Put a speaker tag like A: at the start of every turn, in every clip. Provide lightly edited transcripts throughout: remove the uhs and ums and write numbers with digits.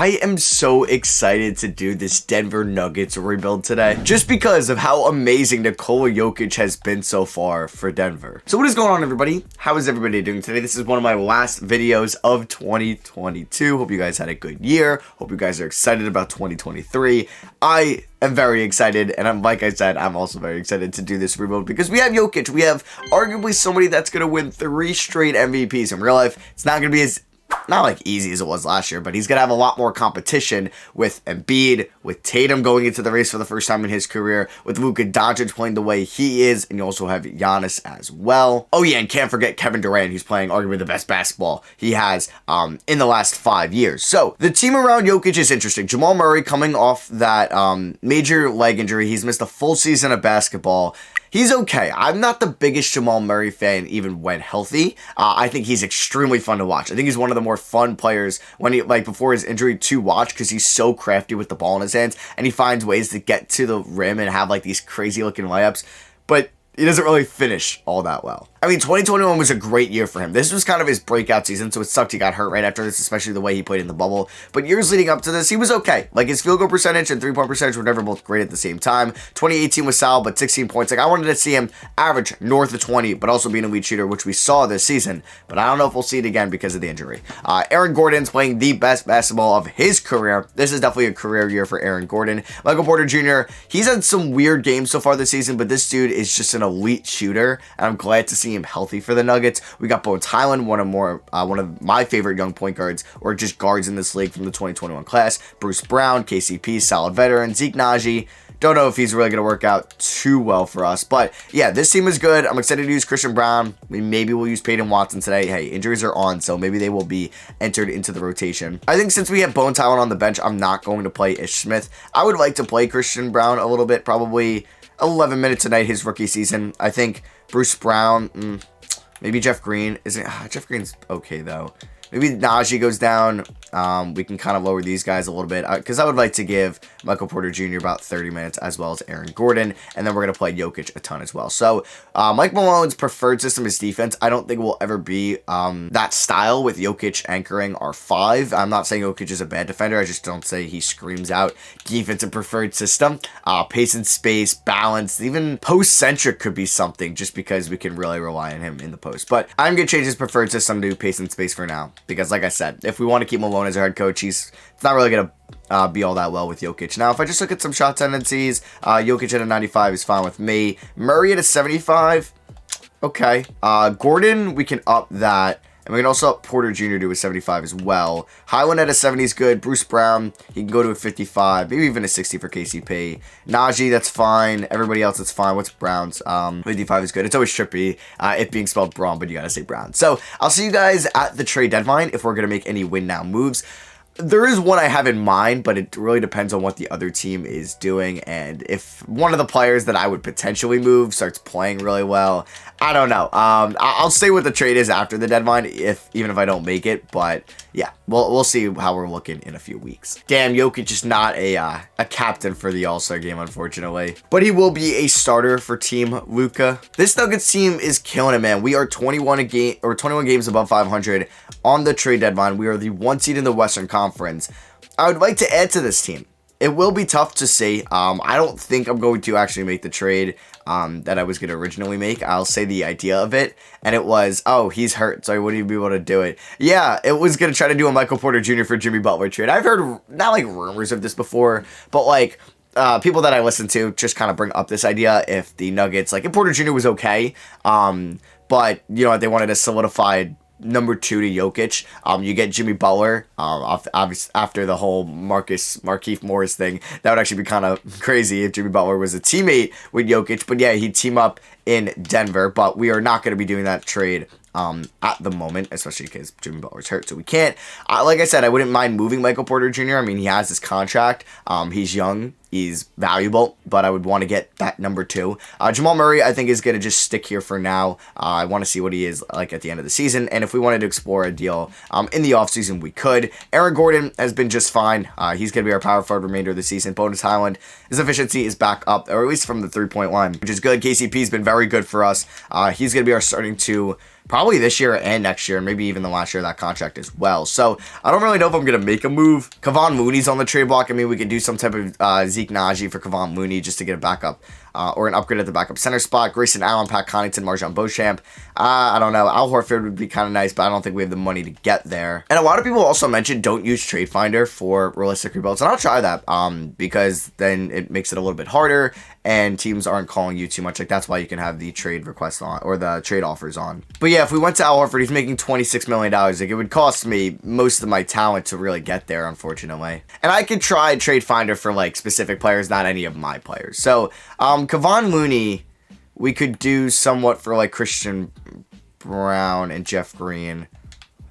A: I am so excited to do this Denver Nuggets rebuild today, just because of how amazing Nikola Jokic has been so far for Denver. So what is going on, everybody? How is everybody doing today? This is one of my last videos of 2022. Hope you guys had a good year. Hope you guys are excited about 2023. I am very excited, and like I said, I'm also very excited to do this rebuild because we have Jokic. We have arguably somebody that's going to win 3 straight MVPs. In real life, it's not going to be as not like easy as it was last year, but he's going to have a lot more competition with Embiid, with Tatum going into the race for the first time in his career, with Luka Doncic playing the way he is, and you also have Giannis as well. Oh yeah, and can't forget Kevin Durant, who's playing arguably the best basketball he has in the last 5 years. So the team around Jokic is interesting. Jamal Murray coming off that major leg injury. He's missed a full season of basketball. He's okay. I'm not the biggest Jamal Murray fan even when healthy. I think he's extremely fun to watch. I think he's one of the more fun players when he, like, before his injury to watch, because he's so crafty with the ball in his hands and he finds ways to get to the rim and have like these crazy looking layups. But he doesn't really finish all that well. I mean, 2021 was a great year for him. This was kind of his breakout season, so it sucked he got hurt right after this, especially the way he played in the bubble. But years leading up to this, he was okay. Like, his field goal percentage and three-point percentage were never both great at the same time. 2018 was solid, but 16 points. Like, I wanted to see him average north of 20, but also be an elite shooter, which we saw this season. But I don't know if we'll see it again because of the injury. Aaron Gordon's playing the best basketball of his career. This is definitely a career year for Aaron Gordon. Michael Porter Jr., he's had some weird games so far this season, but this dude is just an elite shooter, and I'm glad to see him healthy for the Nuggets. We got Bones Highland, one of my favorite young point guards, or just guards in this league from the 2021 class. Bruce Brown, KCP, solid veteran. Zeke Naji, don't know if he's really going to work out too well for us. But yeah, this team is good. I'm excited to use Christian Brown. Maybe we'll use Peyton Watson today. Hey, injuries are on, so maybe they will be entered into the rotation. I think since we have Bones Highland on the bench, I'm not going to play Ish Smith. I would like to play Christian Brown a little bit, probably 11 minutes a night his rookie season. I think Bruce Brown, maybe Jeff Green. Jeff Green's okay, though. Maybe Najee goes down. We can kind of lower these guys a little bit because I would like to give Michael Porter Jr. about 30 minutes as well as Aaron Gordon. And then we're going to play Jokic a ton as well. So Mike Malone's preferred system is defense. I don't think we'll ever be that style with Jokic anchoring our 5. I'm not saying Jokic is a bad defender. I just don't say he screams out defensive preferred system. Pace and space, balance, even post-centric could be something just because we can really rely on him in the post. But I'm going to change his preferred system to pace and space for now. Because like I said, if we want to keep Malone as our head coach, it's not really going to be all that well with Jokic. Now, if I just look at some shot tendencies, Jokic at a 95 is fine with me. Murray at a 75, okay. Gordon, we can up that. And we can also up Porter Jr. to a 75 as well. Highland at a 70 is good. Bruce Brown, he can go to a 55. Maybe even a 60 for KCP. Najee, that's fine. Everybody else, that's fine. What's Brown's? 55 is good. It's always trippy. It being spelled Braun, but you gotta say Brown. So, I'll see you guys at the trade deadline if we're gonna make any win now moves. There is one I have in mind, but it really depends on what the other team is doing. And if one of the players that I would potentially move starts playing really well, I don't know. I'll say what the trade is after the deadline, even if I don't make it. But yeah, we'll see how we're looking in a few weeks. Damn, Jokic is not a captain for the All-Star game, unfortunately. But he will be a starter for Team Luka. This Nuggets team is killing it, man. We are 21 games above 500 on the trade deadline. We are the 1 seed in the Western Conference. I would like to add to this team. It will be tough to say. I don't think I'm going to actually make the trade that I was going to originally make. I'll say the idea of it, and it was, oh, he's hurt, so I wouldn't even be able to do it. Yeah, it was going to try to do a Michael Porter Jr. for Jimmy Butler trade. I've heard, not like rumors of this before, but like people that I listen to just kind of bring up this idea if the Nuggets, like if Porter Jr. was okay, but, you know, they wanted to solidify number 2 to Jokic. You get Jimmy Butler after the whole Markieff Morris thing. That would actually be kind of crazy if Jimmy Butler was a teammate with Jokic. But yeah, he'd team up in Denver. But we are not going to be doing that trade at the moment, especially because Jimmy Butler's hurt, so we can't. Like I said, I wouldn't mind moving Michael Porter Jr. I mean, he has his contract. He's young. He's valuable, but I would want to get that number 2. Jamal Murray, I think, is going to just stick here for now. I want to see what he is like at the end of the season, and if we wanted to explore a deal in the offseason, we could. Aaron Gordon has been just fine. He's going to be our power forward remainder of the season. Bones Highland, his efficiency is back up, or at least from the 3-point line, which is good. KCP's been very good for us. He's going to be our starting 2 probably this year and next year, and maybe even the last year of that contract as well. So I don't really know if I'm going to make a move. Kevon Looney's on the trade block. I mean, we could do some type of Zeke Najee for Kevon Looney just to get a backup or an upgrade at the backup center spot. Grayson Allen, Pat Connaughton, Marjon Beauchamp. I don't know. Al Horford would be kind of nice, but I don't think we have the money to get there. And a lot of people also mentioned don't use Trade Finder for realistic rebuilds, and I'll try that because then it makes it a little bit harder and teams aren't calling you too much. Like, that's why you can have the trade requests on or the trade offers on. But yeah, if we went to Al Horford, he's making $26 million. Like, it would cost me most of my talent to really get there, unfortunately. And I could try Trade Finder for like specific players, not any of my players. So Kevon Looney, we could do somewhat for like Christian Brown and Jeff Green.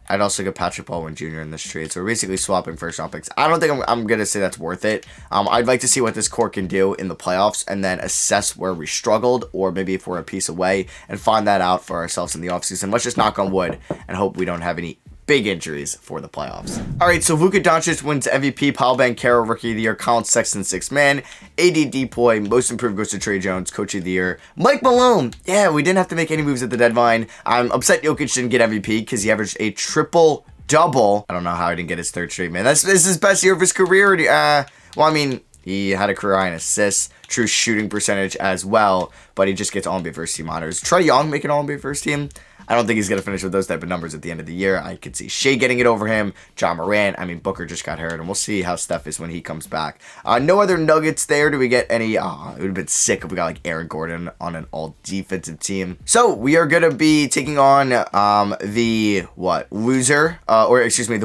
A: I'd also get Patrick Baldwin Jr. in this trade. So we're basically swapping first round picks. I don't think I'm going to say that's worth it. I'd like to see what this core can do in the playoffs and then assess where we struggled or maybe if we're a piece away and find that out for ourselves in the offseason. Let's just knock on wood and hope we don't have any big injuries for the playoffs. All right, so Luka Doncic wins MVP, Paul Banchero Rookie of the Year, Colin Sexton Sixth Man, AD Depoy Most Improved goes to Trey Jones, Coach of the Year, Mike Malone. Yeah, we didn't have to make any moves at the deadline. I'm upset Jokic didn't get MVP because he averaged a triple-double. I don't know how he didn't get his third straight, man. This is his best year of his career. Well, I mean, he had a career high in assists, true shooting percentage as well, but he just gets All-NBA first team honors. Trae Young making All-NBA first team. I don't think he's going to finish with those type of numbers at the end of the year. I could see Shea getting it over him, John Morant. I mean, Booker just got hurt, and we'll see how Steph is when he comes back. No other Nuggets there. Do we get any? It would have been sick if we got like Aaron Gordon on an all-defensive team. So we are going to be taking on the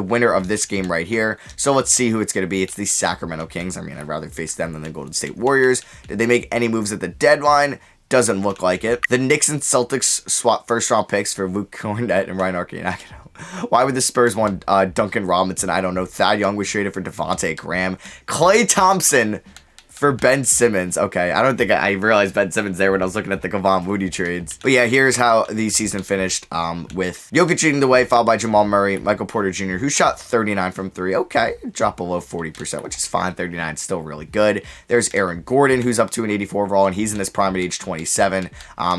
A: winner of this game right here. So let's see who it's going to be. It's the Sacramento Kings. I mean, I'd rather face them than the Golden State Warriors. Did they make any moves at the deadline? Doesn't look like it. The Knicks and Celtics swap first-round picks for Luke Kornet and Ryan Arcidiacono. Why would the Spurs want Duncan Robinson? I don't know. Thad Young was traded for Devontae Graham. Klay Thompson for Ben Simmons. Okay, I don't think I realized Ben Simmons there when I was looking at the Kevon Looney trades. But yeah, here's how the season finished with Jokic leading the way, followed by Jamal Murray, Michael Porter Jr., who shot 39 from 3. Okay, dropped below 40%, which is fine. 39 still really good. There's Aaron Gordon, who's up to an 84 overall, and he's in his prime at age 27.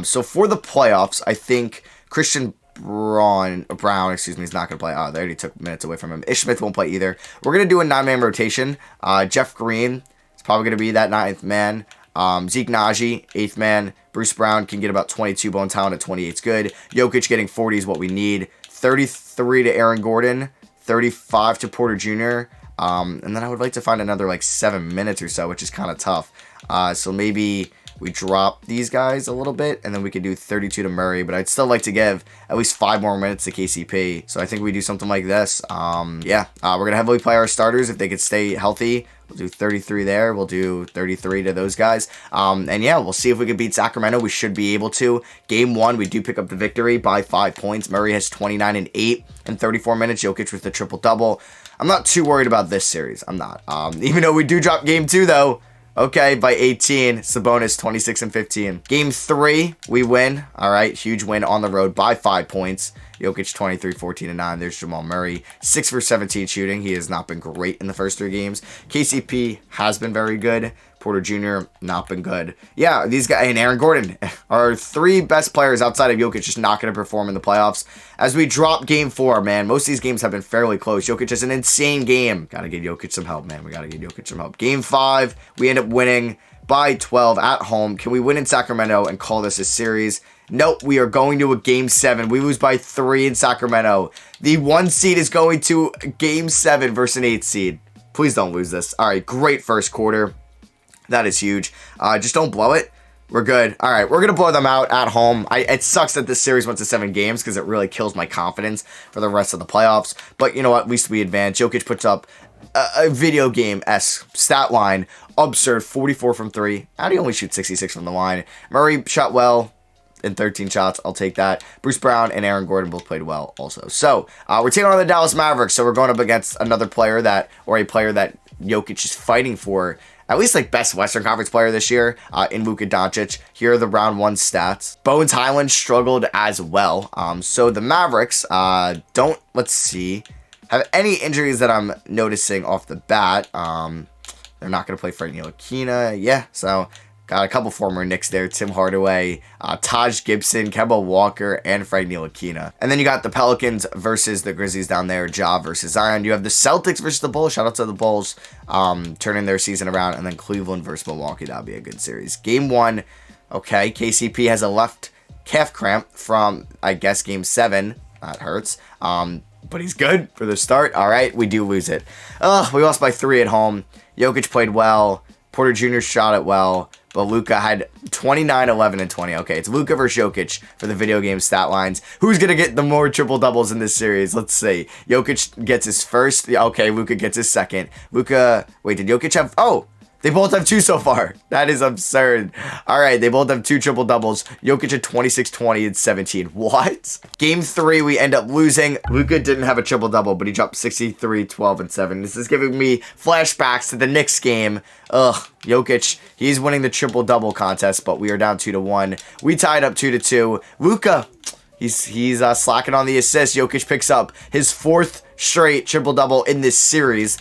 A: So for the playoffs, I think Christian Brown, he's not going to play. Oh, they already took minutes away from him. Ish Smith won't play either. We're going to do a 9-man rotation. Jeff Green, probably going to be that 9th man. Zeke Najee, 8th man. Bruce Brown can get about 22 bone talent at 28 is good. Jokic getting 40 is what we need. 33 to Aaron Gordon. 35 to Porter Jr. And then I would like to find another like 7 minutes or so, which is kind of tough. So maybe we drop these guys a little bit, and then we could do 32 to Murray, but I'd still like to give at least 5 more minutes to KCP. So I think we do something like this. We're going to heavily play our starters if they could stay healthy. We'll do 33 there. We'll do 33 to those guys. We'll see if we can beat Sacramento. We should be able to. Game 1, we do pick up the victory by 5 points. Murray has 29 and 8 in 34 minutes. Jokic with the triple-double. I'm not too worried about this series. I'm not. Even though we do drop Game 2, though. Okay, by 18, Sabonis 26 and 15. Game 3, we win. All right, huge win on the road by 5 points. Jokic 23, 14, and 9. There's Jamal Murray. 6 for 17 shooting. He has not been great in the first 3 games. KCP has been very good. Porter Jr. not been good. Yeah, these guys and Aaron Gordon are 3 best players outside of Jokic just not going to perform in the playoffs. As we drop Game 4, man, most of these games have been fairly close. Jokic has an insane game. Got to give Jokic some help, man. We got to give Jokic some help. Game 5, we end up winning by 12 at home. Can we win in Sacramento and call this a series? Nope, we are going to a Game 7. We lose by 3 in Sacramento. The 1 seed is going to Game 7 versus an 8 seed. Please don't lose this. All right, great first quarter. That is huge. Just don't blow it. We're good. All right, we're going to blow them out at home. It sucks that this series went to 7 games because it really kills my confidence for the rest of the playoffs. But you know what? At least we advance. Jokic puts up a video game-esque stat line. Absurd. 44 from 3. How do you only shoot 66 from the line? Murray shot well in 13 shots. I'll take that. Bruce Brown and Aaron Gordon both played well also. So we're taking on the Dallas Mavericks. So we're going up against a player that Jokic is fighting for. At least like best Western Conference player this year in Luka Doncic. Here are the round 1 stats. Bones Highland struggled as well. So the Mavericks don't, have any injuries that I'm noticing off the bat. They're not going to play Frank Ntilikina. Yeah, so Got a couple former Knicks there. Tim Hardaway, Taj Gibson, Kemba Walker, and Frank Ntilikina. And then you got the Pelicans versus the Grizzlies down there. Ja versus Zion. You have the Celtics versus the Bulls. Shout out to the Bulls turning their season around. And then Cleveland versus Milwaukee. That would be a good series. Game 1. Okay, KCP has a left calf cramp from, I guess, Game 7. That hurts. But he's good for the start. All right, we do lose it. We lost by 3 at home. Jokic played well. Porter Jr. shot it well. But Luka had 29, 11, and 20. Okay, it's Luka versus Jokic for the video game stat lines. Who's going to get the more triple-doubles in this series? Let's see. Jokic gets his first. Okay, Luka gets his second. Luka, wait, did Jokic have... Oh, they both have 2 so far. That is absurd. All right, they both have 2 triple-doubles. Jokic at 26, 20, and 17. What? Game 3, we end up losing. Luka didn't have a triple-double, but he dropped 63, 12, and 7. This is giving me flashbacks to the Knicks game. Jokic, he's winning the triple-double contest, but we are down 2-1. We tied up 2-2. Luka, he's slacking on the assists. Jokic picks up his 4th straight triple-double in this series.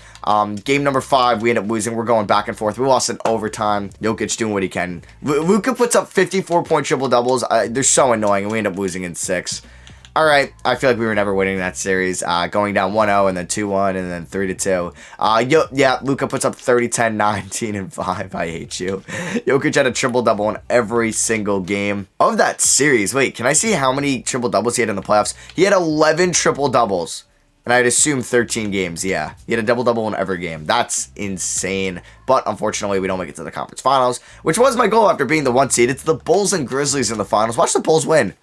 A: Game number 5, we end up losing. We're going back and forth. We lost in overtime. Jokic doing what he can. Luka puts up 54-point triple-doubles. They're so annoying, and we end up losing in 6. All right, I feel like we were never winning that series. Going down 1-0 and then 2-1 and then 3-2. Yeah, Luka puts up 30, 10, 19, and 5. I hate you. Jokic had a triple-double in every single game of that series. Wait, can I see how many triple-doubles he had in the playoffs? He had 11 triple-doubles. And I'd assume 13 games, yeah. He had a double-double in every game. That's insane. But unfortunately, we don't make it to the conference finals, which was my goal after being the 1 seed. It's the Bulls and Grizzlies in the finals. Watch the Bulls win.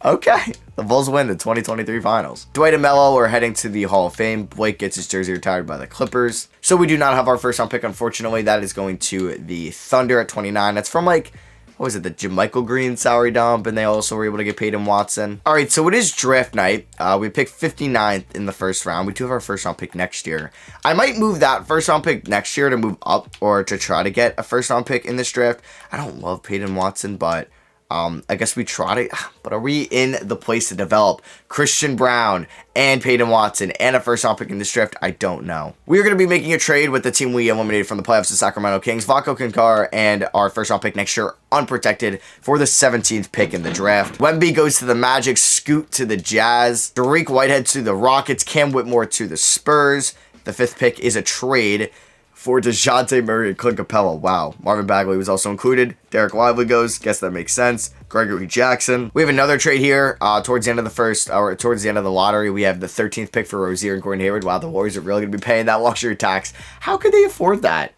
A: Okay, the Bulls win the 2023 finals. Dwight and Melo are heading to the Hall of Fame. Blake gets his jersey retired by the Clippers. So we do not have our first-round pick, unfortunately. That is going to the Thunder at 29. That's from, like... What was it, the JaMychal Green salary dump, and they also were able to get Peyton Watson. All right, so it is draft night. We picked 59th in the first round. We do have our first-round pick next year. I might move that first-round pick next year to move up or to try to get a first-round pick in this draft. I don't love Peyton Watson, but... I guess we try to, but are we in the place to develop Christian Brown and Peyton Watson and a first-round pick in this draft? I don't know. We are going to be making a trade with the team we eliminated from the playoffs, the Sacramento Kings, Vako Kinkar, and our first-round pick next year, unprotected, for the 17th pick in the draft. Wemby goes to the Magic, Scoot to the Jazz, Dariq Whitehead to the Rockets, Cam Whitmore to the Spurs. The 5th pick is a trade for DeJounte Murray and Clint Capella. Wow. Marvin Bagley was also included. Derek Lively goes. Guess that makes sense. Gregory Jackson. We have another trade here towards the end of the first, or towards the end of the lottery. We have the 13th pick for Rozier and Gordon Hayward. Wow, the Warriors are really going to be paying that luxury tax. How could they afford that?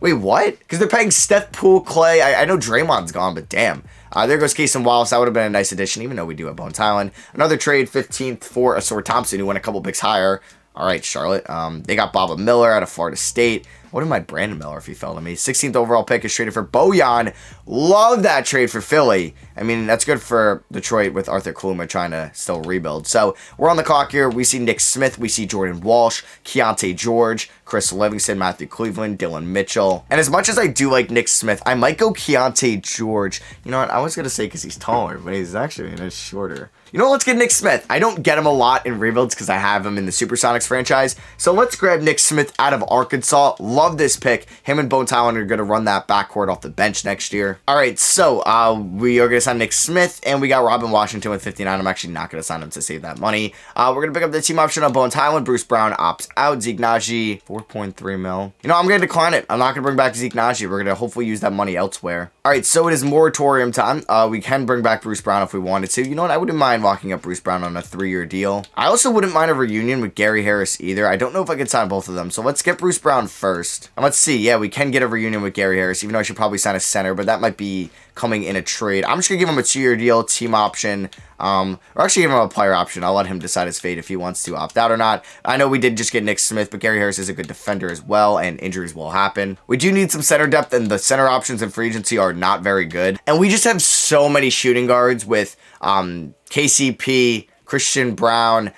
A: Wait, what? Because they're paying Steph, Poole, Clay. I know Draymond's gone, but damn. There goes Case and Wallace. That would have been a nice addition, even though we do have Bones Highland. Another trade, 15th for Asor Thompson, who went a couple picks higher. All right, Charlotte. They got Baba Miller out of Florida State. What am I, Brandon Miller, if he fell to me? 16th overall pick is traded for Bojan. Love that trade for Philly. I mean, that's good for Detroit with Arthur Kluma trying to still rebuild. So we're on the clock here. We see Nick Smith. We see Jordan Walsh, Keontae George, Chris Livingston, Matthew Cleveland, Dylan Mitchell. And as much as I do like Nick Smith, I might go Keontae George. You know what? I was going to say because he's taller, but he's actually shorter. You know what? Let's get Nick Smith. I don't get him a lot in rebuilds because I have him in the Supersonics franchise. So let's grab Nick Smith out of Arkansas. Love this pick. Him and Bones Highland are going to run that backcourt off the bench next year. All right, so we are going to sign Nick Smith, and we got Robin Washington with 59. I'm actually not going to sign him to save that money. We're going to pick up the team option on Bones Highland. Bruce Brown opts out. Zeke Naji, 4.3 mil. You know, I'm going to decline it. I'm not going to bring back Zeke Naji. We're going to hopefully use that money elsewhere. All right, so it is moratorium time. We can bring back Bruce Brown if we wanted to. You know what? I wouldn't mind locking up Bruce Brown on a 3-year deal. I also wouldn't mind a reunion with Gary Harris either. I don't know if I could sign both of them. So let's get Bruce Brown first. And let's see. Yeah, we can get a reunion with Gary Harris, even though I should probably sign a center, but that might be coming in a trade. I'm just going to give him a 2-year deal, team option, or actually give him a player option. I'll let him decide his fate if he wants to opt out or not. I know we did just get Nick Smith, but Gary Harris is a good defender as well, and injuries will happen. We do need some center depth, and the center options in free agency are not very good. And we just have so many shooting guards with KCP, Christian Brown,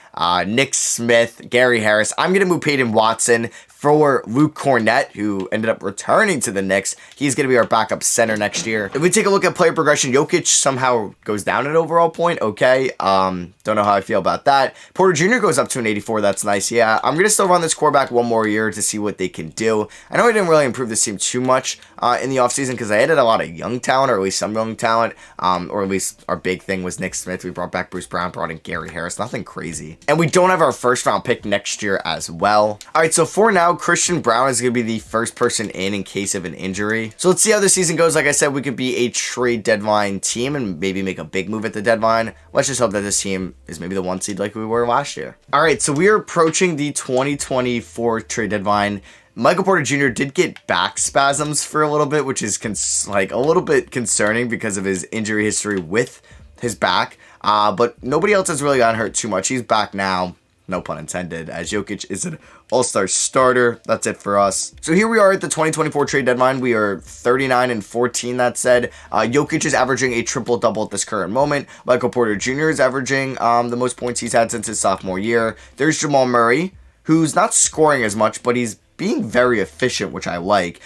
A: Nick Smith, Gary Harris. I'm going to move Peyton Watson for Luke Cornett, who ended up returning to the Knicks. He's going to be our backup center next year. If we take a look at player progression, Jokic somehow goes down an overall point. Okay. Don't know how I feel about that. Porter Jr. goes up to an 84. That's nice. Yeah, I'm going to still run this core back one more year to see what they can do. I know I didn't really improve this team too much in the offseason because I added a lot of young talent, or at least some young talent, or at least our big thing was Nick Smith. We brought back Bruce Brown, brought in Gary Harris. Nothing crazy. And we don't have our first round pick next year as well. All right, so for now, Christian Brown is going to be the first person in case of an injury. So let's see how the season goes. Like I said, we could be a trade deadline team and maybe make a big move at the deadline. Let's just hope that this team is maybe the 1 seed like we were last year. All right, so we are approaching the 2024 trade deadline. Michael Porter Jr. did get back spasms for a little bit, which is like a little bit concerning because of his injury history with his back. But nobody else has really gotten hurt too much. He's back now, no pun intended, as Jokic is an all-star starter. That's it for us. So here we are at the 2024 trade deadline. We are 39-14, that said. Jokic is averaging a triple-double at this current moment. Michael Porter Jr. is averaging the most points he's had since his sophomore year. There's Jamal Murray, who's not scoring as much, but he's being very efficient, which I like.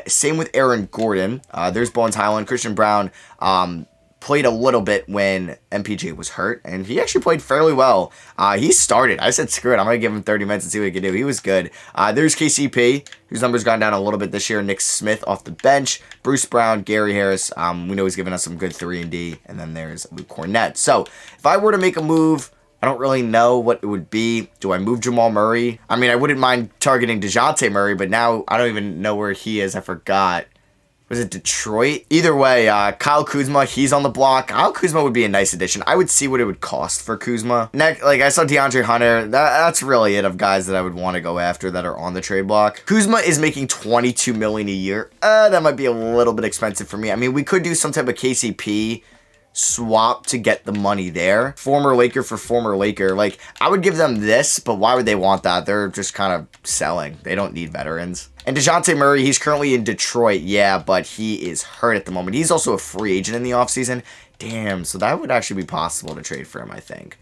A: Same with Aaron Gordon. There's Bones Highland. Christian Brown played a little bit when MPJ was hurt, and he actually played fairly well. He started. I said, screw it. I'm going to give him 30 minutes and see what he can do. He was good. There's KCP, whose numbers gone down a little bit this year. Nick Smith off the bench. Bruce Brown, Gary Harris. We know he's giving us some good 3-and-D. And then there's Luke Cornett. So if I were to make a move, I don't really know what it would be. Do I move Jamal Murray? I mean, I wouldn't mind targeting DeJounte Murray, but now I don't even know where he is. I forgot. Was it Detroit? Either way, Kyle Kuzma, he's on the block. Kyle Kuzma would be a nice addition. I would see what it would cost for Kuzma. Next, like I saw DeAndre Hunter. That's really it of guys that I would want to go after that are on the trade block. Kuzma is making $22 million a year. That might be a little bit expensive for me. I mean, we could do some type of KCP swap to get the money there. Former Laker for former Laker. Like, I would give them this, but why would they want that? They're just kind of selling. They don't need veterans. And DeJounte Murray, he's currently in Detroit, yeah, but he is hurt at the moment. He's also a free agent in the offseason. Damn, so that would actually be possible to trade for him, I think.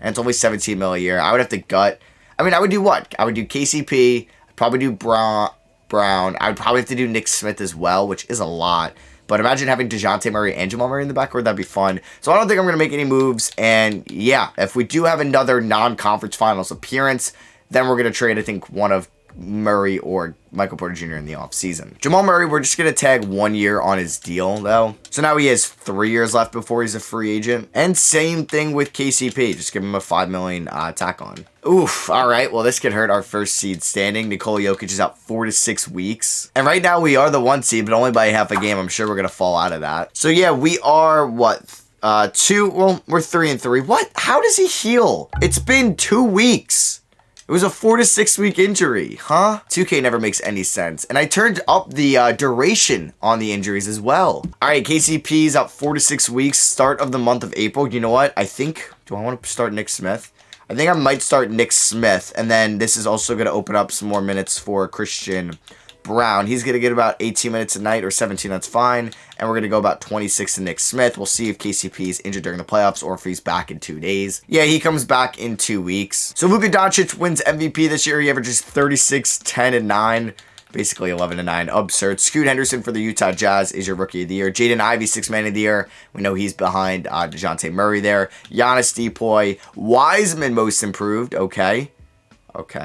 A: And it's only $17 million a year. I would have to gut. I mean, I would do what? I would do KCP. I'd probably do Brown. I would probably have to do Nick Smith as well, which is a lot. But imagine having DeJounte Murray and Jamal Murray in the backcourt. That'd be fun. So I don't think I'm going to make any moves. And yeah, if we do have another non-conference finals appearance, then we're going to trade, I think, one of Murray or Michael Porter Jr. in the offseason. Jamal Murray, we're just going to tag 1 year on his deal, though. So now he has 3 years left before he's a free agent. And same thing with KCP. Just give him a $5 million tack on. Oof. All right. Well, this could hurt our first seed standing. Nikola Jokic is out 4 to 6 weeks. And right now we are the 1 seed, but only by half a game. I'm sure we're going to fall out of that. So yeah, we are what? We're 3-3. What? How does he heal? It's been 2 weeks. It was a 4 to 6 week injury, huh? 2K never makes any sense. And I turned up the duration on the injuries as well. All right, KCP's out 4 to 6 weeks, start of the month of April. You know what? I think, do I want to start Nick Smith? I think I might start Nick Smith. And then this is also going to open up some more minutes for Christian Brown. He's going to get about 18 minutes a night or 17. That's fine. And we're going to go about 26 to Nick Smith. We'll see if KCP is injured during the playoffs or if he's back in 2 days. Yeah, he comes back in 2 weeks. So Luka Doncic wins MVP this year. He averages 36, 10, and 9. Basically 11 and 9. Absurd. Scoot Henderson for the Utah Jazz is your rookie of the year. Jaden Ivey, 6th man of the year. We know he's behind DeJounte Murray there. Giannis Depoy. Wiseman most improved. Okay.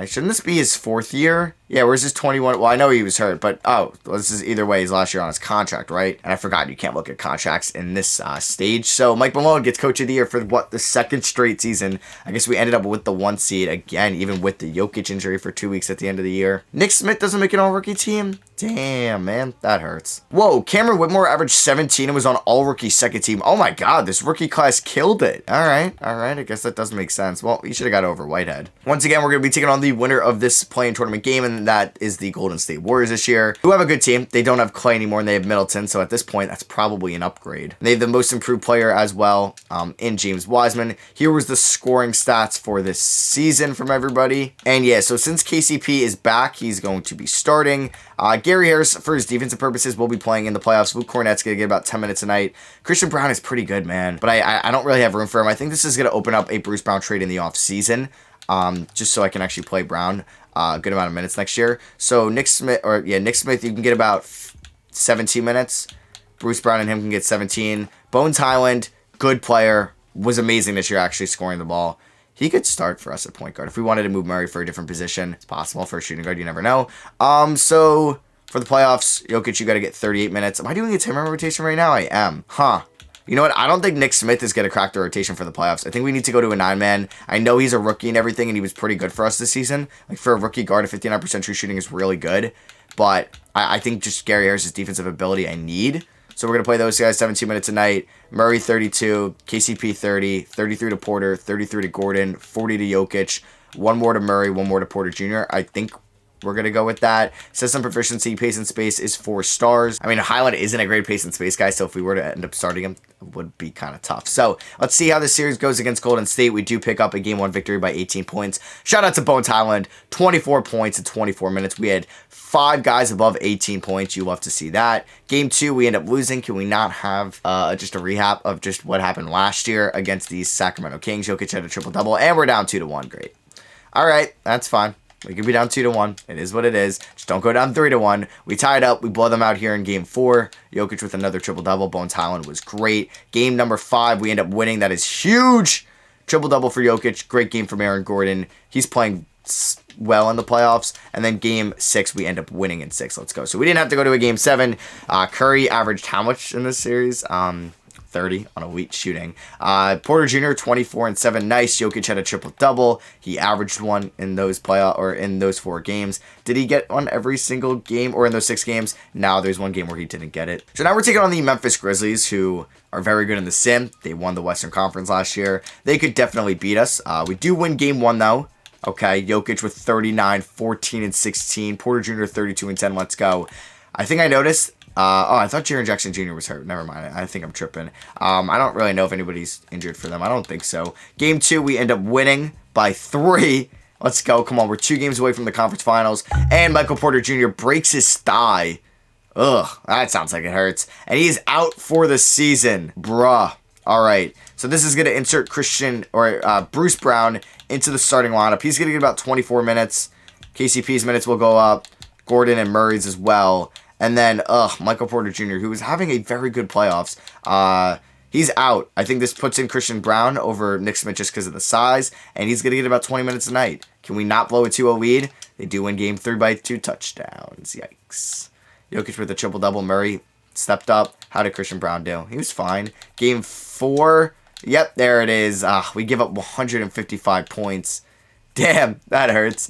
A: Shouldn't this be his 4th year? Yeah, where's his 21? Well, I know he was hurt, but this is either way his last year on his contract, right? And I forgot you can't look at contracts in this stage. So Mike Malone gets Coach of the Year for what, the 2nd straight season. I guess we ended up with the 1 seed again, even with the Jokic injury for 2 weeks at the end of the year. Nick Smith doesn't make an all-rookie team? Damn, man, that hurts. Whoa, Cameron Whitmore averaged 17 and was on all-rookie 2nd team. Oh my God, this rookie class killed it. All right, I guess that doesn't make sense. Well, you should have got over Whitehead. Once again, we're going to be taking on the winner of this play-in tournament game, and that is the Golden State Warriors this year, who have a good team. They don't have Clay anymore, and they have Middleton, so at this point, that's probably an upgrade. They have the most improved player as well in James Wiseman. Here was the scoring stats for this season from everybody. And yeah, so since KCP is back, he's going to be starting. Gary Harris, for his defensive purposes, will be playing in the playoffs. Luke Cornett's going to get about 10 minutes a night. Christian Brown is pretty good, man, but I don't really have room for him. I think this is going to open up a Bruce Brown trade in the offseason. Just so I can actually play Brown. a good amount of minutes next year. So Nick Smith, you can get about 17 minutes. Bruce Brown and him can get 17. Bones Highland, good player, was amazing this year actually scoring the ball. He could start for us at point guard. If we wanted to move Murray for a different position, it's possible. For a shooting guard, you never know. So for the playoffs, Jokic, you got to get 38 minutes. Am I doing a 10-man rotation right now? I am. You know what? I don't think Nick Smith is going to crack the rotation for the playoffs. I think we need to go to a 9-man. I know he's a rookie and everything, and he was pretty good for us this season. Like, for a rookie guard, a 59% true shooting is really good. But I think just Gary Harris's defensive ability I need. So we're going to play those guys 17 minutes a night. Murray 32, KCP 30, 33 to Porter, 33 to Gordon, 40 to Jokic, 1 more to Murray, 1 more to Porter Jr. I think we're going to go with that. System proficiency, pace and space is 4 stars. I mean, Highland isn't a great pace and space guy, so if we were to end up starting him, it would be kind of tough. So let's see how this series goes against Golden State. We do pick up a Game 1 victory by 18 points. Shout out to Bones Highland, 24 points in 24 minutes. We had 5 guys above 18 points. You love to see that. Game 2, we end up losing. Can we not have just a recap of just what happened last year against the Sacramento Kings? Jokic had a triple-double, and we're down 2-1. Great. All right, that's fine. We could be down 2-1. It is what it is. Just don't go down 3-1. We tied up. We blow them out here in Game 4. Jokic with another triple-double. Bones Highland was great. Game number 5, we end up winning. That is huge. Triple-double for Jokic. Great game from Aaron Gordon. He's playing well in the playoffs. And then Game 6, we end up winning in 6. Let's go. So we didn't have to go to a Game 7. Curry averaged how much in this series? 30 on a week shooting. Porter Jr. 24 and 7. Nice. Jokic had a triple double. He averaged 1 in those in those 4 games. Did he get one every single game or in those 6 games? No, there's 1 game where he didn't get it. So now we're taking on the Memphis Grizzlies, who are very good in the sim. They won the Western Conference last year. They could definitely beat us. We do win Game 1 though. Okay, Jokic with 39, 14 and 16. Porter Jr. 32 and 10. Let's go. I think I noticed. I thought Jaren Jackson Jr. was hurt. Never mind. I think I'm tripping. I don't really know if anybody's injured for them. I don't think so. Game 2, we end up winning by 3. Let's go. Come on. We're 2 games away from the conference finals. And Michael Porter Jr. breaks his thigh. Ugh, that sounds like it hurts. And he is out for the season. Bruh. All right. So this is going to insert Bruce Brown into the starting lineup. He's going to get about 24 minutes. KCP's minutes will go up. Gordon and Murray's as well. And then, Michael Porter Jr., who was having a very good playoffs. He's out. I think this puts in Christian Brown over Nick Smith just because of the size. And he's going to get about 20 minutes a night. Can we not blow a 2-0 lead? They do win Game 3 by 2 touchdowns. Yikes. Jokic with a triple-double. Murray stepped up. How did Christian Brown do? He was fine. Game 4. Yep, there it is. We give up 155 points. Damn, that hurts.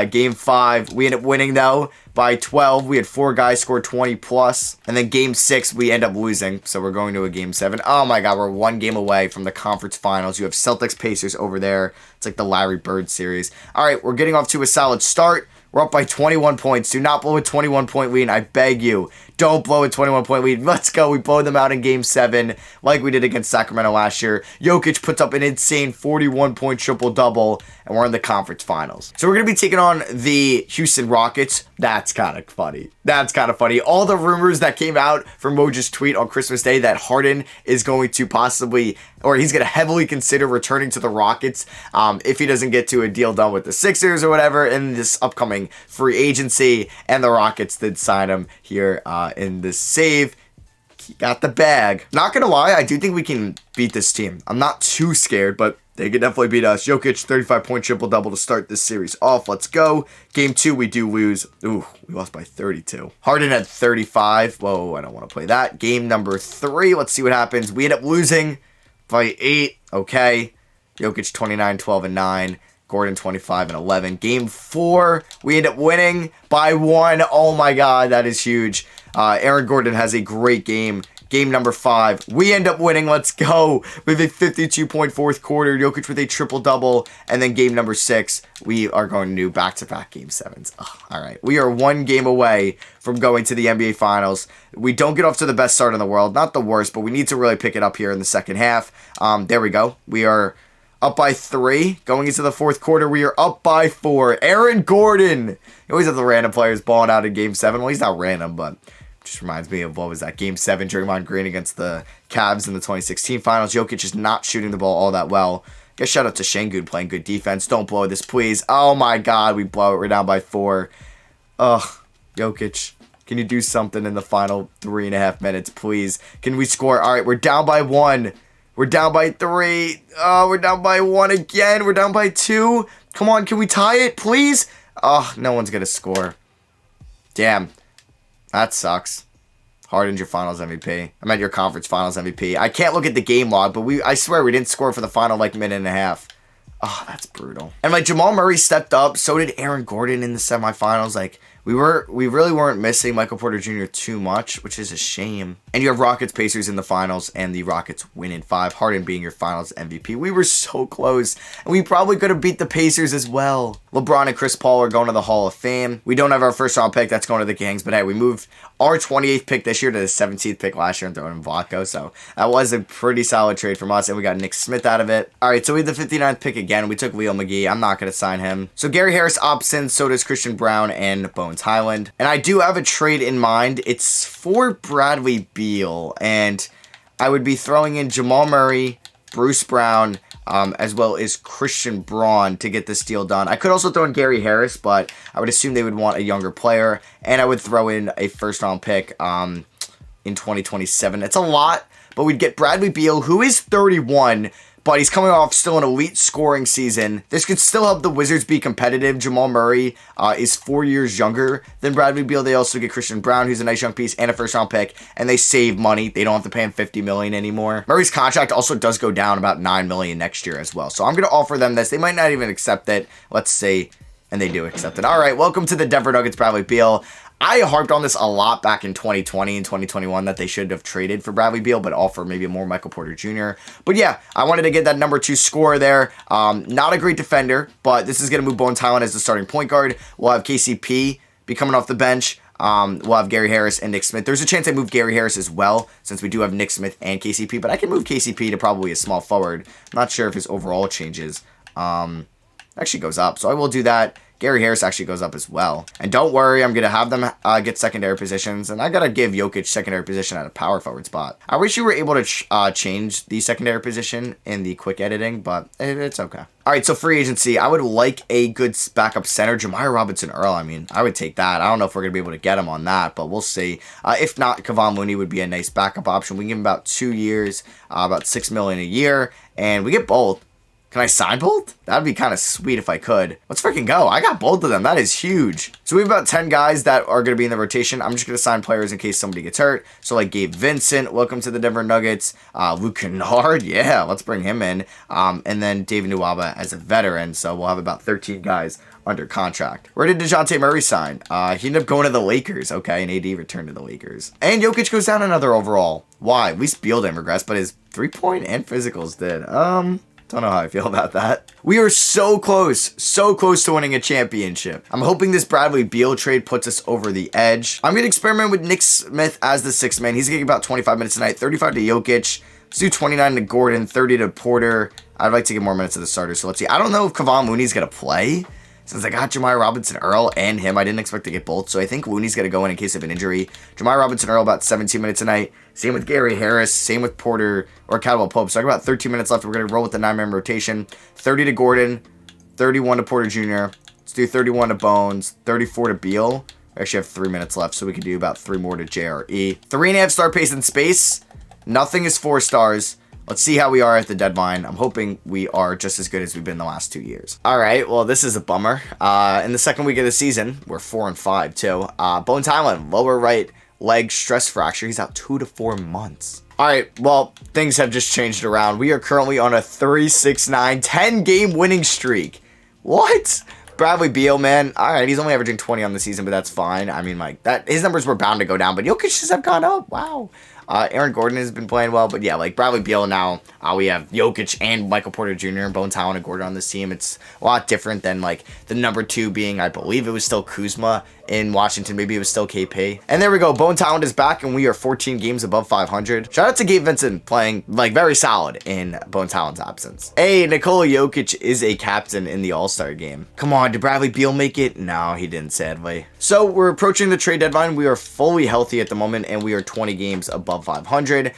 A: Game 5, we end up winning, though, by 12. We had 4 guys score 20 plus. And then Game 6, we end up losing. So we're going to a Game 7. Oh, my God, we're 1 game away from the conference finals. You have Celtics Pacers over there. It's like the Larry Bird series. All right, we're getting off to a solid start. We're up by 21 points. Do not blow a 21-point lead. I beg you. Don't blow a 21-point lead. Let's go. We blow them out in Game 7 like we did against Sacramento last year. Jokic puts up an insane 41-point triple-double, and we're in the conference finals. So we're going to be taking on the Houston Rockets. That's kind of funny. That's kind of funny. All the rumors that came out from Woj's tweet on Christmas Day that Harden is going to possibly, or he's going to heavily consider returning to the Rockets if he doesn't get to a deal done with the Sixers or whatever in this upcoming free agency. And the Rockets did sign him here in this save. He got the bag. Not gonna lie, I do think we can beat this team. I'm not too scared, but they could definitely beat us. Jokic, 35-point triple-double to start this series off. Let's go. Game 2, we do lose. Ooh, we lost by 32. Harden had 35. Whoa, I don't want to play that. Game number 3, let's see what happens. We end up losing by 8. Okay. Jokic, 29, 12, and 9. Gordon, 25, and 11. Game 4, we end up winning by 1. Oh, my God, that is huge. Aaron Gordon has a great game. Game number 5, we end up winning. Let's go. With a 52-point fourth quarter. Jokic with a triple-double. And then game number 6, we are going to do back-to-back Game 7s. Oh, all right. We are 1 game away from going to the NBA Finals. We don't get off to the best start in the world. Not the worst, but we need to really pick it up here in the second half. There we go. We are up by 3. Going into the fourth quarter, we are up by 4. Aaron Gordon. You always have the random players balling out in Game 7. Well, he's not random, but just reminds me of, what was that, Game 7, Draymond Green against the Cavs in the 2016 Finals. Jokic is not shooting the ball all that well. Guess shout out to Şengün playing good defense. Don't blow this, please. Oh my god, we blow it. We're down by 4. Ugh, Jokic. Can you do something in the final 3.5 minutes, please? Can we score? All right, we're down by 1. We're down by 3. Oh, we're down by 1 again. We're down by 2. Come on, can we tie it, please? Oh, no one's going to score. Damn. That sucks. Harden's your finals MVP. I'm at your conference finals MVP. I can't look at the game log, but I swear we didn't score for the final, like, minute and a half. Oh, that's brutal. And, like, Jamal Murray stepped up. So did Aaron Gordon in the semifinals. Like, we really weren't missing Michael Porter Jr. too much, which is a shame. And you have Rockets Pacers in the finals, and the Rockets win in 5. Harden being your finals MVP. We were so close, and we probably could have beat the Pacers as well. LeBron and Chris Paul are going to the Hall of Fame. We don't have our first round pick. That's going to the Kings. But hey, we moved our 28th pick this year to the 17th pick last year and throwing in Vlatko. So that was a pretty solid trade from us, and we got Nick Smith out of it. All right, so we had the 59th pick again. We took Leo McGee. I'm not going to sign him. So Gary Harris opts in. So does Christian Brown and Bones Highland. And I do have a trade in mind. It's for Bradley Beal, and I would be throwing in Jamal Murray, Bruce Brown, as well as Christian Braun to get this deal done. I could also throw in Gary Harris, but I would assume they would want a younger player, and I would throw in a first-round pick in 2027. It's a lot, but we'd get Bradley Beal, who is 31, but he's coming off still an elite scoring season. This could still help the Wizards be competitive. Jamal Murray is 4 years younger than Bradley Beal. They also get Christian Brown, who's a nice young piece, and a first-round pick, and they save money. They don't have to pay him $50 million anymore. Murray's contract also does go down about $9 million next year as well. So I'm going to offer them this. They might not even accept it. Let's say, and they do accept it. All right, welcome to the Denver Nuggets, Bradley Beal. I harped on this a lot back in 2020 and 2021 that they should have traded for Bradley Beal, but offer maybe more Michael Porter Jr. But yeah, I wanted to get that number 2 scorer there. Not a great defender, but this is going to move Bones Highland as the starting point guard. We'll have KCP be coming off the bench. We'll have Gary Harris and Nick Smith. There's a chance I move Gary Harris as well, since we do have Nick Smith and KCP, but I can move KCP to probably a small forward. I'm not sure if his overall changes. Actually goes up, so I will do that. Gary Harris actually goes up as well. And don't worry, I'm going to have them get secondary positions. And I got to give Jokic secondary position at a power forward spot. I wish you were able to change the secondary position in the quick editing, but it's okay. All right, so free agency. I would like a good backup center. Jamiah Robinson-Earl, I mean, I would take that. I don't know if we're going to be able to get him on that, but we'll see. If not, Kevon Looney would be a nice backup option. We can give him about 2 years, about $6 million a year, and we get both. Can I sign both? That'd be kind of sweet if I could. Let's freaking go. I got both of them. That is huge. So we have about 10 guys that are going to be in the rotation. I'm just going to sign players in case somebody gets hurt. So like Gabe Vincent, welcome to the Denver Nuggets. Luke Kennard, yeah, let's bring him in. And then David Nwaba as a veteran. So we'll have about 13 guys under contract. Where did DeJounte Murray sign? He ended up going to the Lakers. Okay, and AD returned to the Lakers. And Jokic goes down another overall. Why? At least Beal didn't regress, but his 3-point and physicals did. Don't know how I feel about that. We are so close to winning a championship. I'm hoping this Bradley Beal trade puts us over the edge. I'm going to experiment with Nick Smith as the 6th man. He's getting about 25 minutes tonight, 35 to Jokic. Let's do 29 to Gordon, 30 to Porter. I'd like to get more minutes to the starter, so let's see. I don't know if Kevon Looney's going to play. Since I got Jamiah Robinson-Earl and him, I didn't expect to get both, so I think Looney's going to go in case of an injury. Jamiah Robinson-Earl about 17 minutes tonight. Same with Gary Harris. Same with Porter or Caldwell Pope. So I got about 13 minutes left. We're going to roll with the 9-man rotation. 30 to Gordon, 31 to Porter Jr. Let's do 31 to Bones, 34 to Beal. I actually have 3 minutes left, so we can do about 3 more to JRE. 3.5 star pace in space. Nothing is 4 stars. Let's see how we are at the deadline. I'm hoping we are just as good as we've been the last 2 years. All right, well, this is a bummer. In the second week of the season, we're 4-5 too. Bones Highland, lower right leg stress fracture. He's out 2 to 4 months. All right, well, things have just changed around. We are currently on a 3-6-9, 10-game winning streak. What? Bradley Beal, man. All right, he's only averaging 20 on the season, but that's fine. I mean, like, that his numbers were bound to go down, but Jokic's have gone up. Wow. Aaron Gordon has been playing well, but yeah, like Bradley Beal now, we have Jokic and Michael Porter Jr. and Bones Highland and Gordon on this team. It's a lot different than like the number 2 being, I believe it was still Kuzma in Washington. Maybe it was still KP. And there we go. Bones Highland is back, and we are 14 games above 500. Shout out to Gabe Vincent playing like very solid in Bones Highland's absence. Hey, Nikola Jokic is a captain in the All-Star game. Come on, did Bradley Beal make it? No, he didn't, sadly. So we're approaching the trade deadline. We are fully healthy at the moment, and we are 20 games above 500.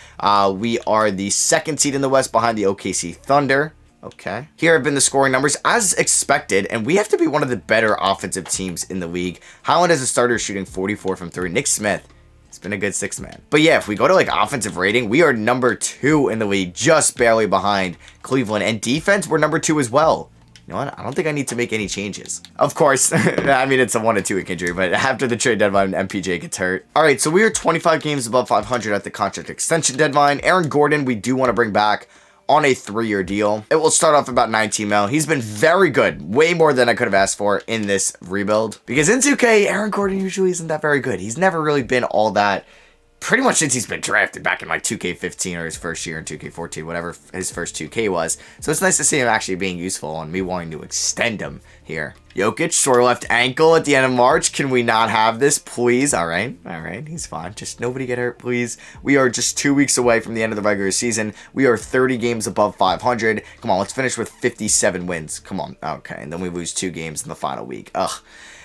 A: We are the 2nd seed in the West behind the OKC Thunder. Okay. Here have been the scoring numbers as expected, and we have to be one of the better offensive teams in the league. Highland as a starter shooting 44 from 3. Nick Smith, it's been a good 6 man. But yeah, if we go to like offensive rating, we are number 2 in the league, just barely behind Cleveland. And defense, we're number 2 as well. You know what? I don't think I need to make any changes. Of course, I mean, it's a 1-2 week injury, but after the trade deadline, MPJ gets hurt. All right, so we are 25 games above 500 at the contract extension deadline. Aaron Gordon, we do want to bring back on a 3-year deal. It will start off about 19 mil. He's been very good, way more than I could have asked for in this rebuild. Because in 2K, Aaron Gordon usually isn't that very good. He's never really been all that, pretty much since he's been drafted back in like 2K15 or his first year in 2K14, whatever his first 2K was. So it's nice to see him actually being useful and me wanting to extend him here. Jokic, sore left ankle at the end of March. Can we not have this, please? All right. He's fine. Just nobody get hurt, please. We are just 2 weeks away from the end of the regular season. We are 30 games above 500. Come on, let's finish with 57 wins. Come on. Okay, and then we lose 2 games in the final week. Ugh.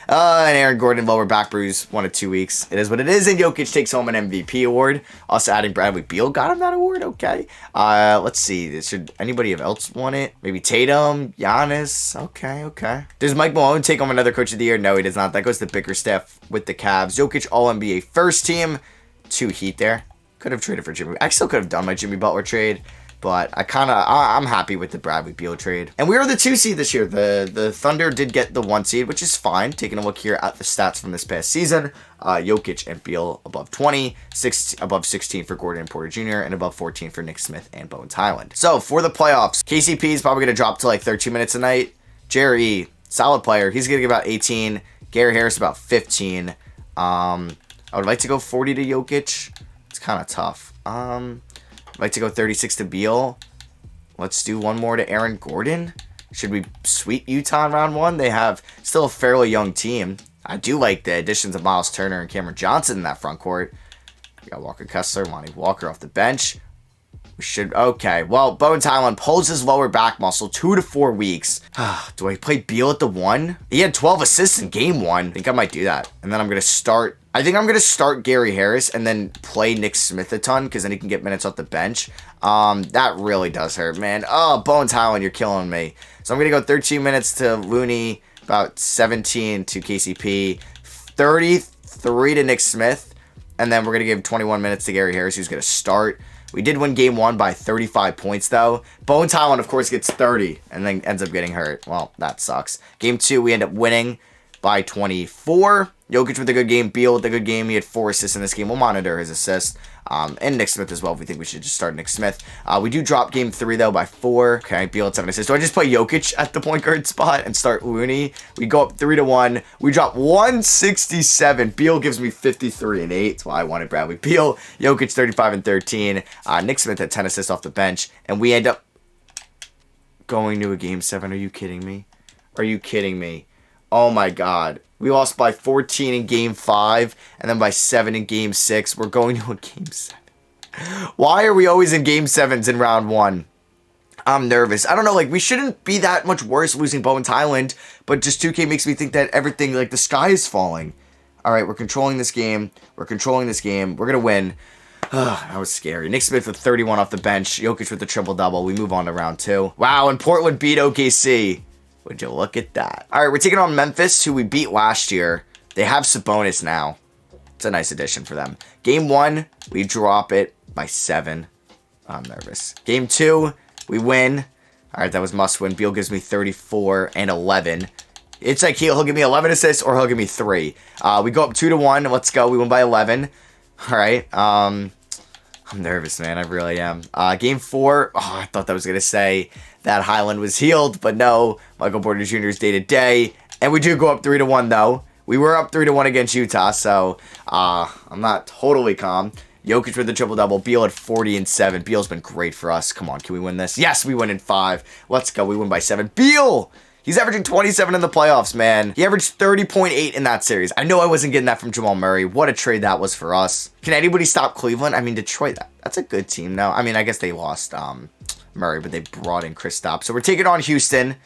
A: And Aaron Gordon, lower back bruise, 1 to 2 weeks. It is what it is, and Jokic takes home an MVP award. Also adding Bradley Beal got him that award, okay. Let's see, should anybody else won it? Maybe Tatum, Giannis, okay. Does Mike Malone take home another Coach of the Year? No, he does not. That goes to Bickerstaff with the Cavs. Jokic, All-NBA first team, 2 Heat there. Could have traded for Jimmy. I still could have done my Jimmy Butler trade. But I'm happy with the Bradley Beal trade. And we are the 2 seed this year. The Thunder did get the 1 seed, which is fine. Taking a look here at the stats from this past season. Jokic and Beal above 20, above 16 for Gordon and Porter Jr., and above 14 for Nick Smith and Bones Highland. So for the playoffs, KCP is probably going to drop to like 13 minutes a night. Jerry, solid player. He's going to get about 18. Gary Harris about 15. I would like to go 40 to Jokic. It's kind of tough. I'd like to go 36 to Beal. Let's do 1 more to Aaron Gordon. Should we sweep Utah in round 1? They have still a fairly young team. I do like the additions of Miles Turner and Cameron Johnson in that front court. We got Walker Kessler, Lonnie Walker off the bench. We should, okay. Well, Bones Highland pulls his lower back muscle 2 to 4 weeks. Do I play Beal at the 1? He had 12 assists in game 1. I think I might do that. And then I'm going to start, Gary Harris and then play Nick Smith a ton because then he can get minutes off the bench. That really does hurt, man. Oh, Bones Highland, you're killing me. So I'm going to go 13 minutes to Looney, about 17 to KCP, 33 to Nick Smith, and then we're going to give 21 minutes to Gary Harris, who's going to start. We did win game 1 by 35 points, though. Bones Highland, of course, gets 30 and then ends up getting hurt. Well, that sucks. Game 2, we end up winning by 24. Jokic with a good game. Beal with a good game. He had 4 assists in this game. We'll monitor his assists. And Nick Smith as well if we think we should just start Nick Smith. We do drop game 3, though, by 4. Okay, Beal had 7 assists. Do I just play Jokic at the point guard spot and start Looney? We go up 3 to 1. We drop 167. Beal gives me 53 and 8. That's why I wanted Bradley Beal. Jokic 35 and 13. Nick Smith had 10 assists off the bench. And we end up going to a game 7. Are you kidding me? Are you kidding me? Oh, my God. We lost by 14 in game 5, and then by 7 in game 6. We're going to a game 7. Why are we always in game 7s in round 1? I'm nervous. I don't know, like, we shouldn't be that much worse losing Bones Highland, but just 2K makes me think that everything, like, the sky is falling. All right, we're controlling this game. We're going to win. That was scary. Nick Smith with 31 off the bench. Jokic with the triple-double. We move on to round 2. Wow, and Portland beat OKC. Would you look at that? All right, we're taking on Memphis, who we beat last year. They have Sabonis now. It's a nice addition for them. Game 1, we drop it by 7. I'm nervous. Game 2, we win. All right, that was must win. Beal gives me 34 and 11. It's like he'll give me 11 assists or he'll give me 3. We go up 2 to 1. Let's go. We win by 11. All right. I'm nervous, man. I really am. Game 4. Oh, I thought that was going to say that Highland was healed, but no. Michael Porter Jr. is day to day. And we do go up 3 to 1, though. We were up 3 to 1 against Utah, so I'm not totally calm. Jokic with the triple-double. Beal at 40 and 7. Beal's been great for us. Come on, can we win this? Yes, we win in 5. Let's go. We win by 7. Beal! He's averaging 27 in the playoffs, man. He averaged 30.8 in that series. I know I wasn't getting that from Jamal Murray. What a trade that was for us. Can anybody stop Cleveland? I mean, Detroit, that's a good team now. I mean, I guess they lost Murray, but they brought in Kristaps. So we're taking on Houston,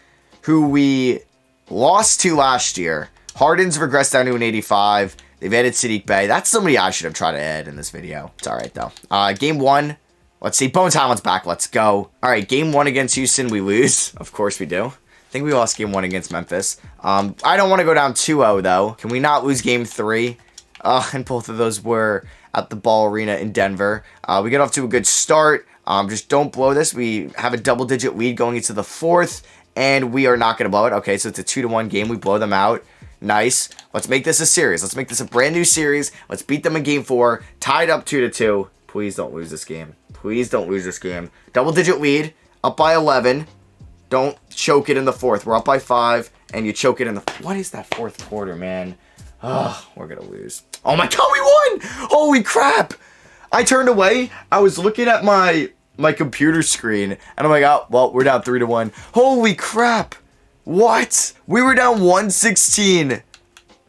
A: who we lost to last year. Harden's regressed down to an 85. They've added Sadiq Bey. That's somebody I should have tried to add in this video. It's all right, though. Game 1, Let's see. Bones Highland's back. Let's go. All right, game 1 against Houston, we lose. Of course we do. I think we lost game 1 against Memphis. I don't want to go down 2-0, though. Can we not lose game 3? And both of those were at the Ball Arena in Denver. We get off to a good start. Just don't blow this. We have a double-digit lead going into the 4th, and we are not going to blow it. Okay, so it's a 2-1 game. We blow them out. Nice. Let's make this a series. Let's make this a brand new series. Let's beat them in game 4. Tied up 2-2. Please don't lose this game. Please don't lose this game. Double-digit lead. Up by 11. Don't choke it in the 4th. We're up by 5, and you choke it in the... What is that 4th quarter, man? Oh, we're going to lose. Oh, my God, we won! Holy crap! I turned away. I was looking at my computer screen, and I'm like, oh, well, we're down 3-1. Holy crap! What? We were down 116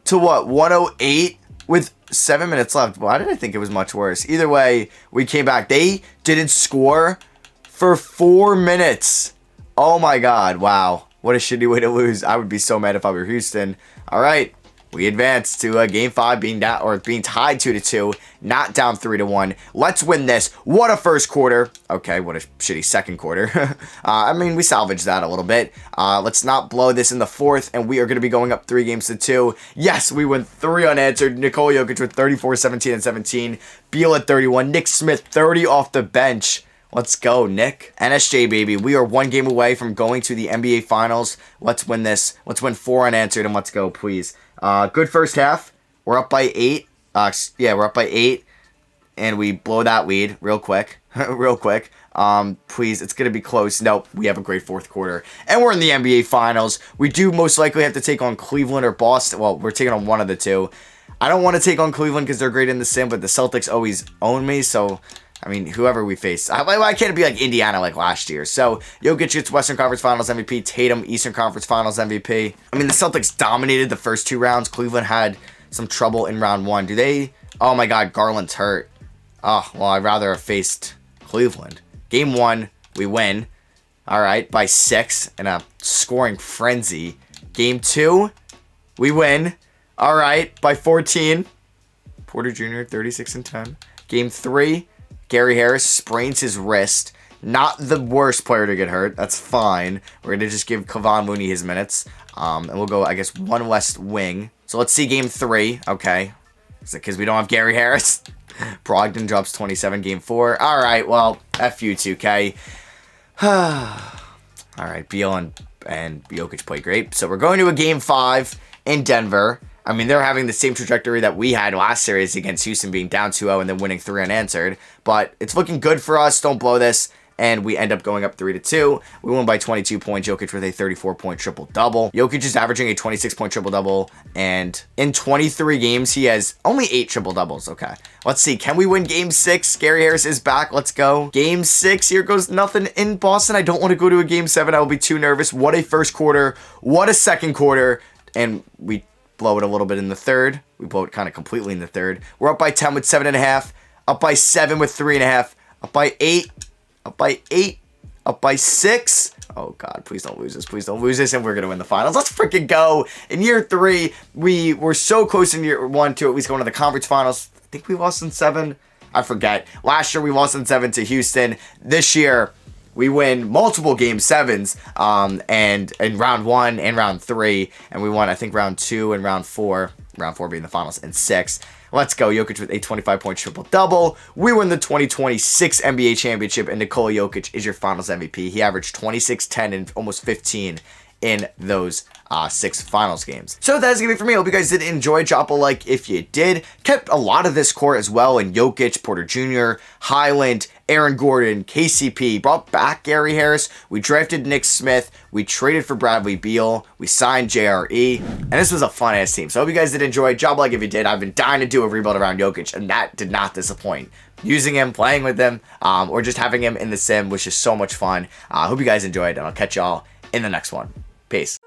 A: to what? 108 with 7 minutes left. Why did I think it was much worse? Either way, we came back. They didn't score for 4 minutes. Oh my God. Wow. What a shitty way to lose. I would be so mad if I were Houston. All right. We advanced to game 5 being tied 2-2, not down 3-1. Let's win this. What a first quarter. Okay, what a shitty second quarter. I mean, we salvaged that a little bit. Let's not blow this in the 4th, and we are going to be going up 3-2. Yes, we win 3 unanswered. Nikola Jokic with 34, 17, and 17. Beal at 31. Nick Smith, 30 off the bench. Let's go, Nick. NSJ, baby. We are 1 game away from going to the NBA Finals. Let's win this. Let's win 4 unanswered, and let's go, please. Good first half. We're up by 8. Yeah, we're up by 8. And we blow that lead real quick. Real quick. Please, it's going to be close. Nope, we have a great 4th quarter. And we're in the NBA Finals. We do most likely have to take on Cleveland or Boston. Well, we're taking on one of the two. I don't want to take on Cleveland because they're great in the sim, but the Celtics always own me, so... I mean, whoever we face. I can't be like Indiana like last year. So, Jokic gets Western Conference Finals MVP. Tatum, Eastern Conference Finals MVP. I mean, the Celtics dominated the first 2 rounds. Cleveland had some trouble in round 1. Do they... Oh, my God. Garland's hurt. Oh, well, I'd rather have faced Cleveland. Game 1, we win. All right, by 6 in a scoring frenzy. Game 2, we win. All right, by 14. Porter Jr., 36 and 10. Game 3... Gary Harris sprains his wrist. Not the worst player to get hurt. That's fine. We're going to just give Kevon Looney his minutes. And we'll go, I guess, 1 less wing. So let's see game 3. Okay. Is it because we don't have Gary Harris? Brogdon drops 27 game 4. All right, well, F you 2K. All right, Beal and Jokic play great. So we're going to a game 5 in Denver. I mean, they're having the same trajectory that we had last series against Houston, being down 2-0 and then winning 3 unanswered. But it's looking good for us. Don't blow this. And we end up going up 3-2. We won by 22 points. Jokic with a 34-point triple-double. Jokic is averaging a 26-point triple-double. And in 23 games, he has only 8 triple-doubles. Okay. Let's see. Can we win game 6? Gary Harris is back. Let's go. Game 6. Here goes nothing in Boston. I don't want to go to a game 7. I will be too nervous. What a first quarter. What a second quarter. And we blow it a little bit in the 3rd. We blow it kind of completely in the 3rd. We're up by 10 with 7.5. Up by 7 with 3.5. Up by 8. Up by 8. Up by 6. Oh, God, please don't lose this. Please don't lose this, and we're going to win the finals. Let's freaking go. In year 3, we were so close in year 1 to at least going to the conference finals. I think we lost in 7. I forget. Last year, we lost in 7 to Houston. This year, we win multiple game 7s, and in round 1 and round 3, and we won, I think, round 2 and round 4 being the finals, and 6. Let's go. Jokic with a 25-point triple-double. We win the 2026 NBA championship, and Nikola Jokic is your finals MVP. He averaged 26, 10, and almost 15 in those 6 finals games. So that's gonna be it for me. I hope you guys did enjoy. Drop a like if you did. Kept a lot of this core as well in Jokic, Porter Jr., Highland, Aaron Gordon, KCP. Brought back Gary Harris. We drafted Nick Smith. We traded for Bradley Beal. We signed JRE. And this was a fun-ass team. So I hope you guys did enjoy. Drop a like if you did. I've been dying to do a rebuild around Jokic, and that did not disappoint. Using him, playing with him, or just having him in the sim was just so much fun. I hope you guys enjoyed, and I'll catch y'all in the next one. Peace.